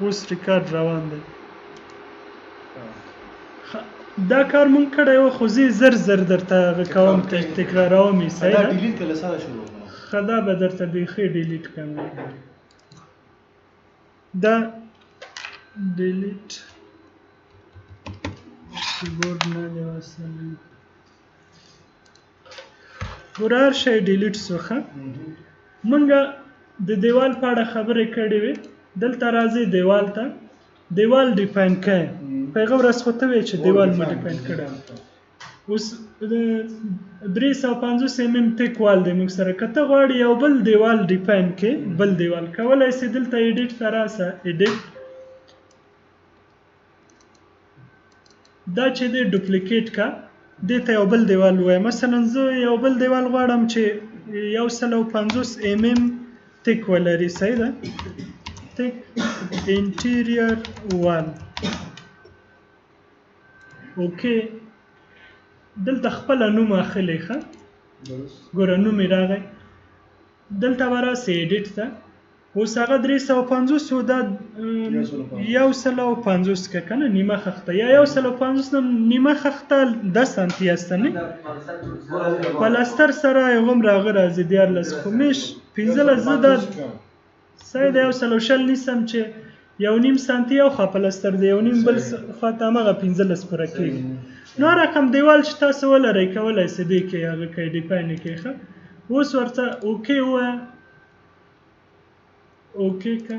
اوس ریکارډ روان دی. دا کار مونږ کړی و خو زه زر زر درته کوم تکراروم یې صحیح ده. دا ډیلیټ کله سره شروع کړم ښه دا به درته بیخي ډیلیټ کړم. دا ډیلیټ کیبورډ نه دی وصل ګوره هر شی ډیلیټ شو. ښه مونږ د دیوال په اړه خبرې کړې وې. دلته راځي دیوال ته دیوال ډیفاین کړئ. پیغام راسخوته وی چې دیوال مو ډیفاین کړی. اوس 350 mm ټیک وال دی موږ سره. که ته غواړې یو بل دیوال ډیفاین کړې بل دیوال کولی سې دلته ایډیټ ته راسه. ایډیټ دا چې دی ډوپلیکیټ کا دې ته یو بل دیوال ووایه. مثلا زه یو بل دیوال غواړم چې 150 mm ټیک ولري. صحیح ده. ټیک انټیریر وال اوکې. دلته خپل نوم اخلي. ښه ګوره نوم یې راغی. دلته به راسې ایډیټ ته. اوس هغه 350 و دا 150 که کنه نیمه خخته یا 150 نه نیمه خخته 10 سانتی است نه پلاستر سره یوم راغه راځي 14 خو میش 15 زه دا ساید 140 نیسم چې 1.5 سانتی او خو پلاستر دی 1.5 بل خاطر مغه 15 پوره کیږي. نو رقم دیوال چې تاسو ولرئ کولای سې دی کې هغه کې ډیپاین کې. ښه اوس ورته اوکې و اوکې کا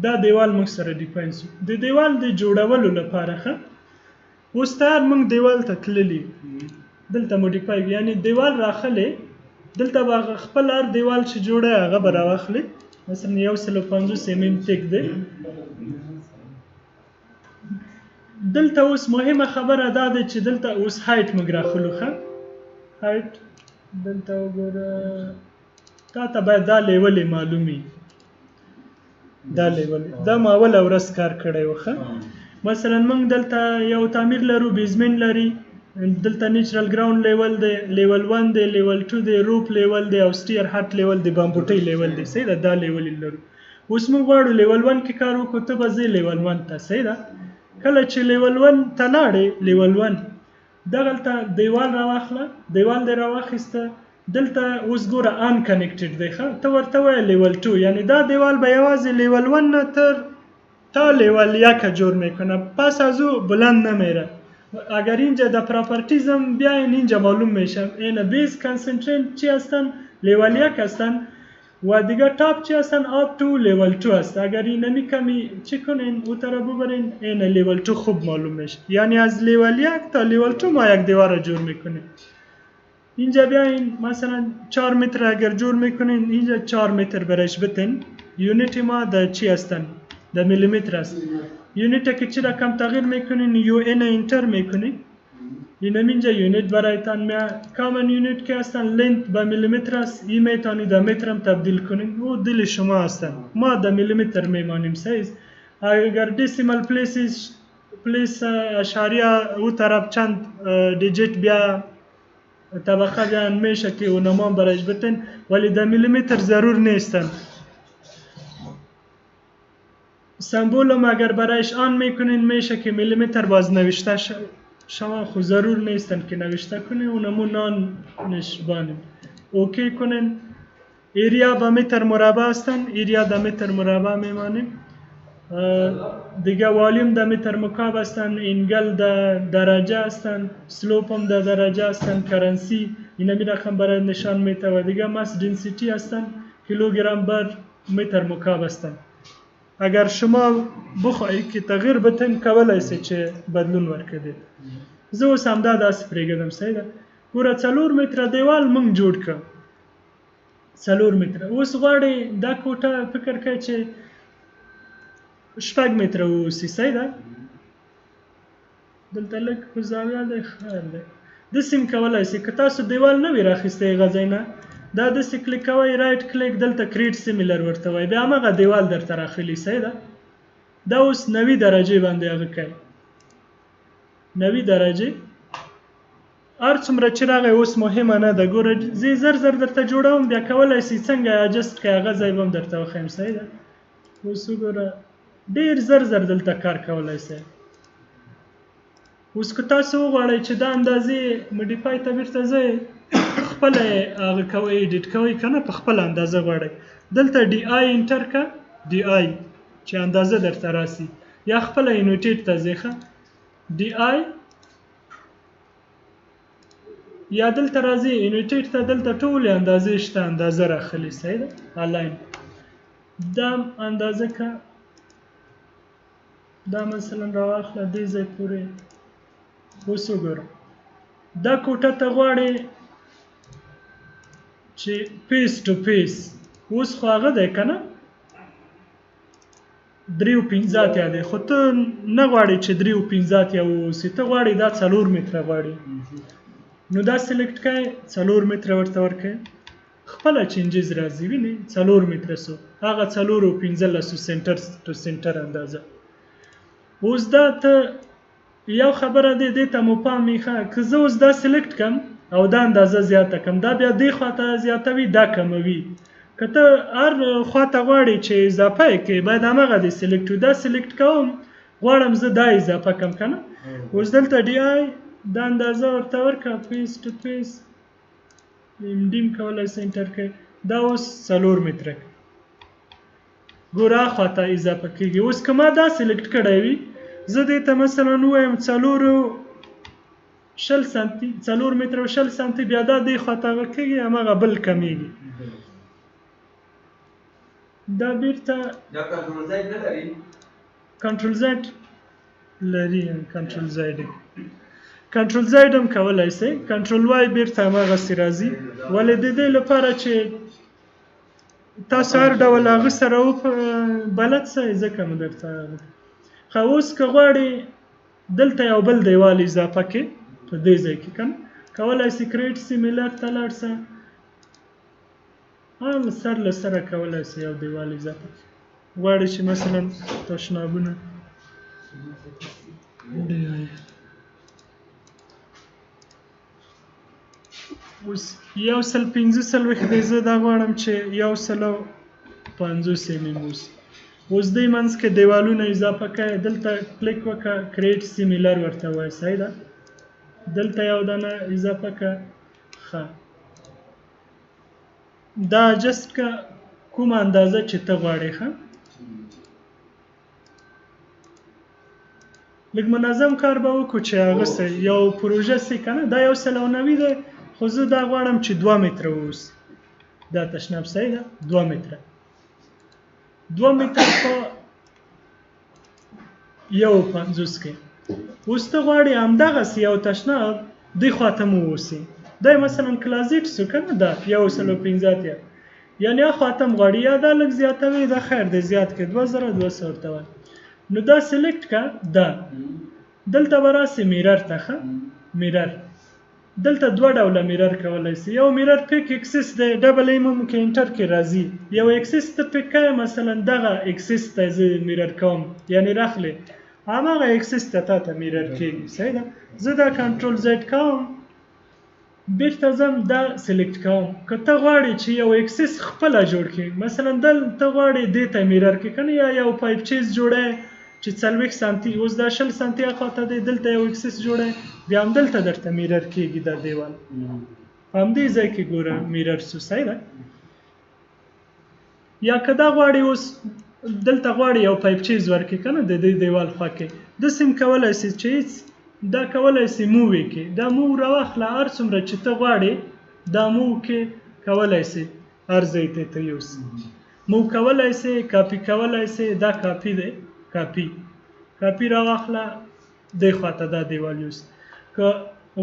دا دیوال موږ سره ډیفاین شو. د دیوال د جوړولو لپاره ښه اوس تر موږ دیوال ته تللی دلته موډیفای یعنی دیوال راخلې دلته به خپل هر دیوال چې جوړه هغه به راوخلې. مثلا 150 mm ټیک دی. دلته اوس مهمه خبره دا ده چې دلته اوس هایټ موږ راخلو. ښه هایټ دلته وګوره تا ته باید دا لیول معلومي. دا لیول دا ما اول ورځ کار کړی و. ښه مثلا موږ دلته یو تعمیر لرو بیزمنټ لري. دلته نیچرل ګراوند لیول دی لیول 1 دی لیول 2 دی روپ لیول دی او سټیر هټ لیول دی بامبوټي لیول دی. صحیح ده. دا لیول لرو. اوس موږ غواړو لیول 1 کې کار وکړو ته به ځې لیول 1 ته. صحیح ده. کله چې لیول 1 ته لاړې لیول 1 دغلته دیوال راواخله دیوال دی راواخیسته. دلته اوس ګوره ان کنیکټډ دی. ښه ته ورته وایې لیول 2 یعنی دا دیوال به یوازې لیول 1 نه تر تا لیول 1 جور میکنه پس از او بلند نمیره. اگر اینجا در پراپرتیزم بیاین اینجا معلوم میشه این بیس کانسنتریت چی هستن لیول 1 هستن و دیگه تاپ چی هستن آپ تو لیول 2 هست. اگر این نمی کمی چی کنین او طرف ببرین این لیول 2 خوب معلوم میشه. یعنی از لیول 1 تا لیول 2 ما یک دیوار رو جور میکنیم. اینجا بیاین مثلا 4 متر اگر جور میکنین اینجا 4 متر برایش بتین. یونیت ما در چی هستن در میلیمتر است. یونیت که چی رقم تغییر میکنین یو ان انتر میکنین این اینجا یونیت برایتان میاد. کامن یونیت که هستن لنت به میلیمتر است. این میتونی در متر هم تبدیل کنین او دل شما هستن. ما در میلیمتر میمانیم. سایز اگر دسیمال پلیس اشاریه او طرف چند دیجیت بیا طبقه بیان میشه که اونما برایش بتن ولی در میلیمتر ضرور نیستن. سمبول هم اگر برایش آن میکنین میشه که میلیمتر باز نوشته شما خو ضرور نیستن که نوشته کنین اونمو نان نشبانین. اوکی کنین. ایریا با متر مربع هستن. ایریا در متر مربع میمانیم. دیگه والیوم در متر مکعب هستن. انگل در درجه هستن. سلوپ هم در درجه هستن. کرنسی این همی رقم برای نشان میده و دیگه ماس دنسیتی هستن. کیلوگرم بر متر مکعب هستن. اگر شما بخواهی که تغییر بتین کولای سې چې بدلون ورکړي. زه اوس همدا داسې پرېږدم. صحیح ده. ګوره 4 متره دیوال موږ جوړ کړ 4 متره. اوس غواړې دا کوټه فکر کوي چې 6 متره واوسي. صحیح ده. دلته لږ خو زاویه دی خیر دی. داسې هم کولای سې که تاسو دیوال نه وي راخیستی هغه ځای نه دا داسې کلیک کوئ رایټ کلیک دلته کریټ سیمیلر ورته وایي بیا همغه دیوال درته راخلي. صحیح ده. دا اوس 90 درجې باندې هغه کوي 90 درجې هر څومره چې راغی اوس مهمه نه ده. ګوره زه زر زر درته جوړوم بیا کولی سې څنګه اجسټ کړئ هغه ځای به هم درته وښیم. صحیح ده. اوس وګوره ډیر زر دلته کار کولای شئ. اوس که تاسو وغواړئ چې دا اندازې مډیفای ته بیرته ځئ خپله هغه کوئ ایډیټ کوئ که نه په خپله اندازه غواړئ دلته ډي آی انټر که ډي آی چې اندازه درته راسي یا خپله انوټیټ ته ځئ ښه ډي آی یا دلته راځي انوټیټ ته دلته ټولې اندازې شته اندازه راخلي صحیح ده الاین دا اندازه که دا مثلا راواخله دې ځای پورې اوس وګوره دا کوټه ته غواړې چې پیس ټو پیس اوس خو هغه دی که نه 3.50 دی خو ته نه غواړې چې 3.50 واوسي ته غواړې دا 4 متره غواړې نو دا سلیکټ کړئ 4 متره ورته ورکړئ خپله چینجز راځي وینئ 4 متره سو هغه 4.15 سنټر ټو سنټر اندازه اوس دا ته یو خبره دی دې ته مو پام وي ښه که زه اوس دا سلیکټ کړم او دا اندازه زیاته کړم دا بیا دې خواته زیاتوي دا کموي که ته هر خواته غواړې چې اضافه یې کړې باید همغه دې سلیکټ وي دا سلیکټ کوم غواړم زه دا اضافه کړم که نه اوس دلته ډي آی دا اندازه ورته ورکړه پیس ټو پیس ډیم کولی شئ انټر کړئ دا اوس 4 متره ګوره خواته اضافه کېږي اوس که ما دا سلیکټ کړی وي زه دې ته مثلا ووایم 4 متره او 20 سانتي بیا دا دې خواته هغه کېږي همغه بل کمیږي دا بیرته دا کنټرول زاید نه لري کنټرول زاید لري کنټرول زاید هم کولی شئ کنټرول وای بیرته هماغسې راځي ولې د دې لپاره چې تاسو هر ډول هغه سره بلد شئ ځکه مو درته ښه اوس که غواړې دلته یو بل دیوال اضافه کړې په دې ځای کې که نه کولی شئ کریټ سیمیلر ته لاړ شه سر له سره کولی شئ یو دیوال اضافه غواړئ چې مثلا تشنابونه اوس 145 دی زه دا غواړم چې 150 mm اوسي اوس دې منځ کې دیوالونه اضافه کړئ دلته کلیک وکړه کریټ سیمیلر ورته وایي صحیح ده دلته یو دانه اضافه کړه ښه دا جست که کومه اندازه چې ته غواړې ښه لږ منظم کار به وکړو چې هغه یو پروژه سي که نه دا 190 دی خو زه دا غواړم چې 2 متره واوسي دا تشناب صحیح ده 2 متره 2 متره په 1.50 کې اوس ته غواړې همدغسې یو تشناب دې خواته مو واوسي دا مثلا کلازیټ سو که نه دا 150 یعنې هخواته هم غواړي یا دا لږ زیاتوي دا خیر دی زیات کړي 2200 ورته وایي نو دا سلیکټ که دا دلته به راسې میرر ته ښه میرر دلته دوه ډوله میرر کولی شي یو میرر پیک اکسس دی ډبل ایم هم کې انټر کې راځي یو اکسس ته پیک کوې مثلا دغه اکسس ته زه میرر کوم یعنې راخلې هماغه اکسس ته تا ته میرر کېږي صحیح ده زه دا کنټرول زیډ کوم بیرته ځم دا سلیکټ کوم که ته غواړې چې یو اکسس خپله جوړ کړې مثلا دلته غواړې دې ته میرر کې که نه یا یو پایپ چیز جوړی چې 40 سانتي اوس دا 20 سانتي اخواته دی دلته یو اکسس جوړی بیا هم دلته درته میرر کېږي دا دیوال همدې ځای کې ګوره میرر سو صحیح ده یا که دا غواړې اوس دلته غواړې یو پایپ چیز ورکړې که نه د دې دیوال خوا کې داسې هم کولی شي چې دا کولی شي موو یې کړې دا موو راواخله هر څومره چې ته غواړې دا موو کې کولی شي هر ځای ته یوسي موو کولی شي کاپي کولی شي دا کاپي دی کاپي راواخله دې خواته دا دیوال یوسي که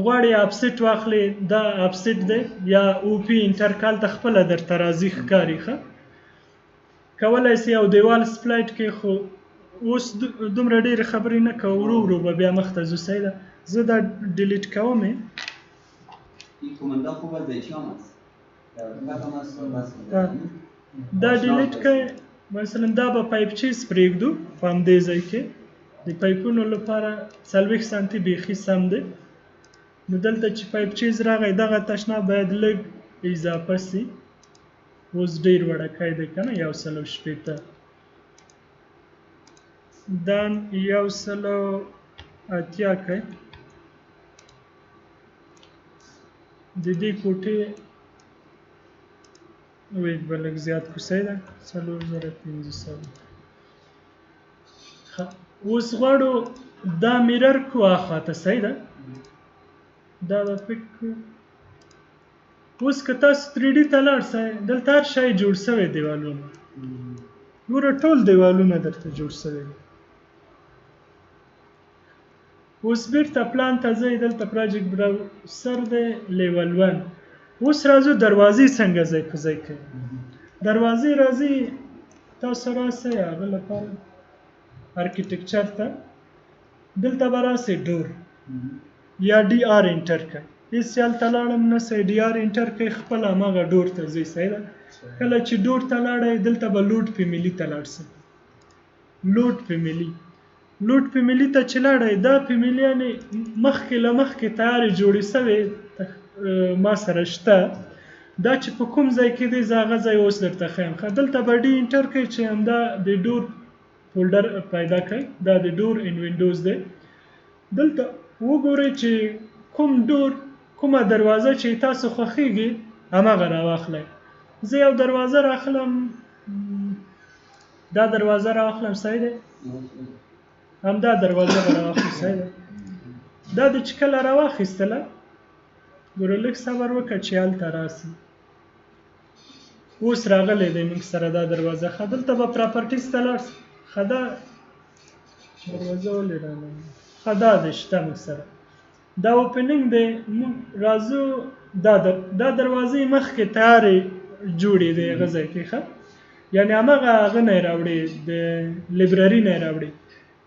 غواړې اپسیټ واخلې دا اپسیټ دی یا او پی انټرکال ته خپله درته راځي ښکاري ښه کولی شي یو دیوال سپلایټ کې خو اوس دومره ډېرې خبرې نه کوو ورو ورو به بیا مخته ځو صحیح ده زه دا ډیلیټ کوم دا ډیلیټ کړئ مثلا دا به پایپ چیز پرېږدو په همدې ځای کې د پایپونو لپاره 40 سانتي بیخي سم دی نو دلته چې پایپ چیز راغی دغه تشناب باید لږ اضافه سي اوس ډېر وړکی دی که نه 160 دان 180 کوي د دې کوټې ویټ به لږ زیات کوسۍ ده 4500 اوس غواړو دا میرر کو اخواته صحیح ده دا به پک اوس که تاسو 3D ته لاړ شئ دلته هر شی جوړ شوی دیوالونه ګوره ټول دیوالونه درته جوړ شوی اوس بیرته پلان ته ځئ دلته پروجیکټ براوزر دی لیول 1 اوس راځو دروازې څنګه ځای په ځای کوي دروازې راځي تاسو راسئ هغه لپاره ارکیټیکچر ته دلته به راسئ ډور یا ډي آر انټر کړئ هېڅ هلته لاړم نه سئ ډي آر انټر کړئ خپل هماغه ډور ته ځئ صحیح ده کله چې ډور ته لاړئ دلته به لوډ فیملي ته لاړ شئ لوډ فیملي ته چې لاړئ دا فیملیانې مخکې له مخکې تیارې جوړې شوې ما سره شته دا چې په کوم ځای کې دی زه هغه ځای اوس درته ښیم دلته به ډي انټر کړئ چې همدا د ډور فولډر پیدا کړئ دا د ډور ان وینډوز دی دلته وګورئ چې کوم ډور کومه دروازه چې تاسو خوښیږي هماغه راواخلئ زه یو دروازه راخلم دا دروازه راواخلم صحیح دی همدا دروازه به راواخلو صحیح ده دا د چې کله راواخیستله ګوره لږ صبر وکړه چې هلته راسي اوس راغلی دی موږ سره دا دروازه ښه دلته به پراپرټیز ته لاړ شو ښه دا دروازه ولې راغله ښه دا دی شته موږ سره دا اوپننګ دی موږ راځو دا دروازې مخکې تیارې جوړې دی هغه ځای کې ښه یعنې هماغه هغه نه یې راوړې د لیبرري نه یې راوړې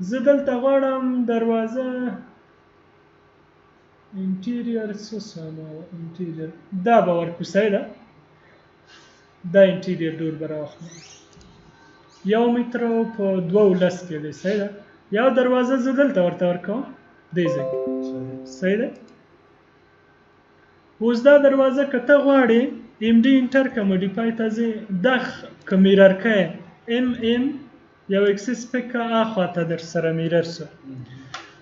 زه دلته غواړم دروازه انټیریر انټیریر دا به ورکو صحیح ده دا انټیریر ډور به راواخلم 1 متر په 2.10 کې دی صحیح ده یو دروازه زه دلته ورته ورکوم دی ځای صحیح ده اوس دا دروازه که ته غواړې ام ډي انټر که موډیفای ته ځې دا که میرر کوې ام یو اکسس پکه اخواته در سره میرر سو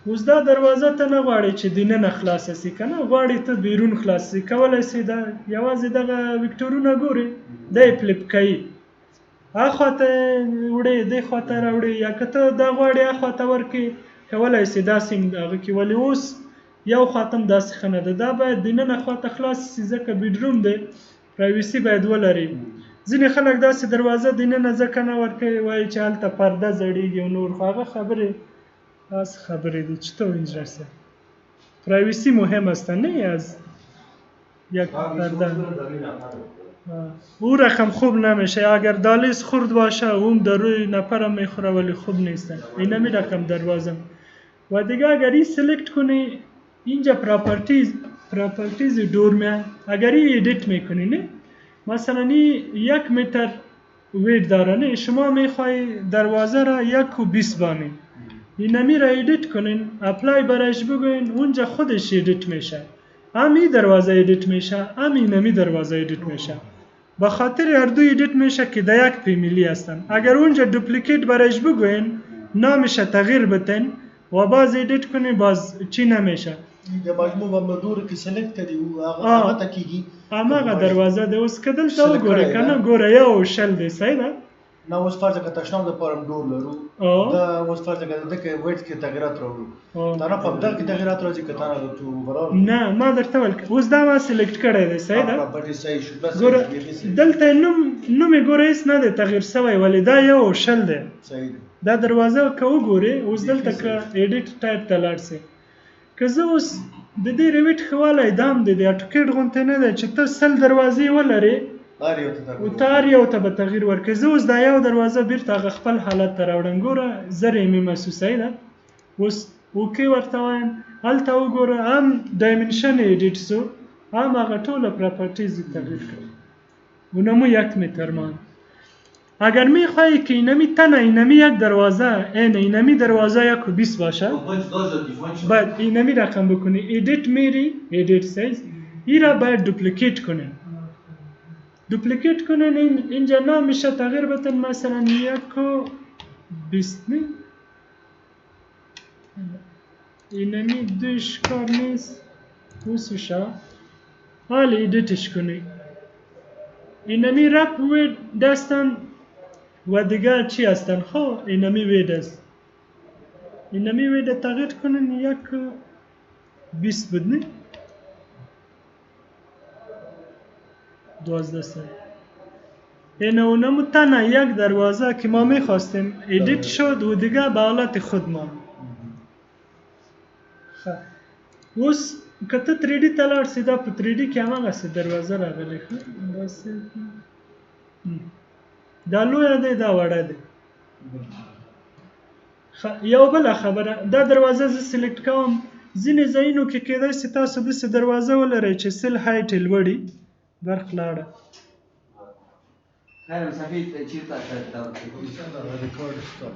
اوس دا دروازه ته نه غواړي چې دننه خلاصه سي که نه غواړي ته بیرون خلاص سي کولی سي دا یوازې دغه وکټورونه ګوري دا یې فلپ کوي اخواته وړې دې خواته راوړي یا که ته دا غواړې اخواته ورکړي کولی سي داسې هغه کې ولې اوس یو خواته هم داسې ښه نه ده دا باید دننه خواته خلاص سي ځکه بیډروم دی پرایوسي باید ولري ځینې خلک داسې دروازه دننه ځکه نه ورکوي وایي چې هلته پرده زړېږي او نور خو هغه خبرې داسې خبرې دي چی تو انجینر صاحب پرایوسی مهم است نه از یک پرده او رقم خوب نمیشه اگر دالیز خرد باشه اون در روی نفرم میخوره ولی خوب نیست این نمی رقم دروازه و دیگه اگر این سلکت کنی اینجا پراپرتیز دور میاد اگر این ایدیت میکنی نه مثلا این 1 متر ویت داره نه شما میخوای دروازه را 1.20 بانی اینمی را ایدیت کنین اپلای برش بگوین اونجا خودش ایدیت میشه همی دروازه ایدیت میشه همی اینمی دروازه ایدیت میشه به خاطر هر دو ایدیت میشه که در یک فیمیلی هستن اگر اونجا دوپلیکیت برش بگوین نامشه تغییر بتن و باز ایدیت کنین باز چی نمیشه د مجموع مدور کې سلیکټ کړي او هغه ته کیږي هغه دروازه د اوس کدل ته وګوره کنه ګوره یو شل دی صحیح ده نو اوس فرض کړه تاسو د پرم ډور لرو دا اوس فرض کړه د کې ویټ کې تغیرات راوړو دا نه په بدل کې تغیرات راځي کته نه تو برابر نه ما درته ول اوس دا ما سلیکټ کړی دی صحیح ده پراپرټي صحیح شو بس ګوره دلته نوم ګوره هیڅ نه دی تغییر شوی ولې دا یو شل دی صحیح دا دروازه که وګورې اوس دلته که ایډیټ ټایپ ته لاړ شئ که زه اوس د دې ریویټ خواله دام د اټوکیټ غونته نه ده چې ته سل دروازې ولرې او تار یو ته به تغییر ورکړي زه اوس دا یو دروازه بیرته هغه خپل حالت ته راوړم ګوره زر یې مې محسوسوي ده اوس اوکې ورته وایم هلته وګوره هم ډایمنشن ایډیټ سو هم هغه ټوله پراپرټیز تغییر کړي اونمو 1 متر مان اگر میخواهی که اینمی تنه اینمی یک دروازه اینمی دروازه 1.20 باشه باید اینمی رقم بکنی ایدیت میری ایدیت سیز ای را باید دوپلیکیت کنین دوپلیکیت کنین اینجا نام میشه تغییر بتن مثلا 1.20 اینمی دوش کار نیست وسوشا حالی ایدیتش کنی اینمی رپ وید دستن و دیگر چی هستن خب اینمی وید است اینمی وید تغییر کنن یک 20 بود نه 12 سال این اونمو تنها یک دروازه که ما میخواستیم ایدیت شد و دیگه به حالت خود ما خب اوس که ته 3D ته لاړ سې دا په 3D کې هماغسې دروازه راغلی ښه داسې دا لویه دی دا وړه دی یو بله خبره دا دروازه زه سلیکټ کوم ځینې ځایونو کې کیدای سي تاسو داسې دروازه ولرئ چې سل هایټ یې لوړي برخلاړه خیر سفید چیرته ریکارډ سټاپ